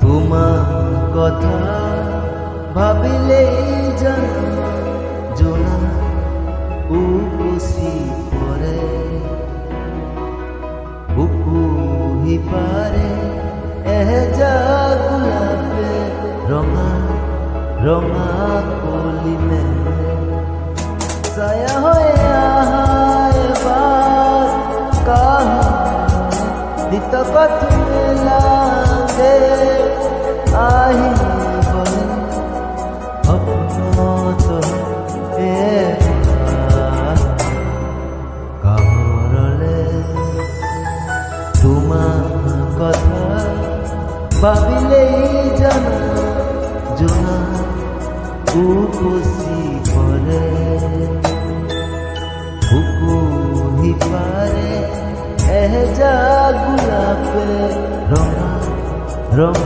তোমার কথা ভাবিলেই জানা জোনা উপসি পরে বুকু হিপারে এহেজা গোলাপে রঙা রঙা কলি মেলে ছায়া হয়ে আহা এবার কাহিনী দিত কথা লাগে আহিবলে অপনত কামৰলে তোমাৰ কথা ভাবিলেই জানা জোনা উপচি পৰে বুকু হিপাৰে এহেজা গোলাপে ৰঙা ৰঙা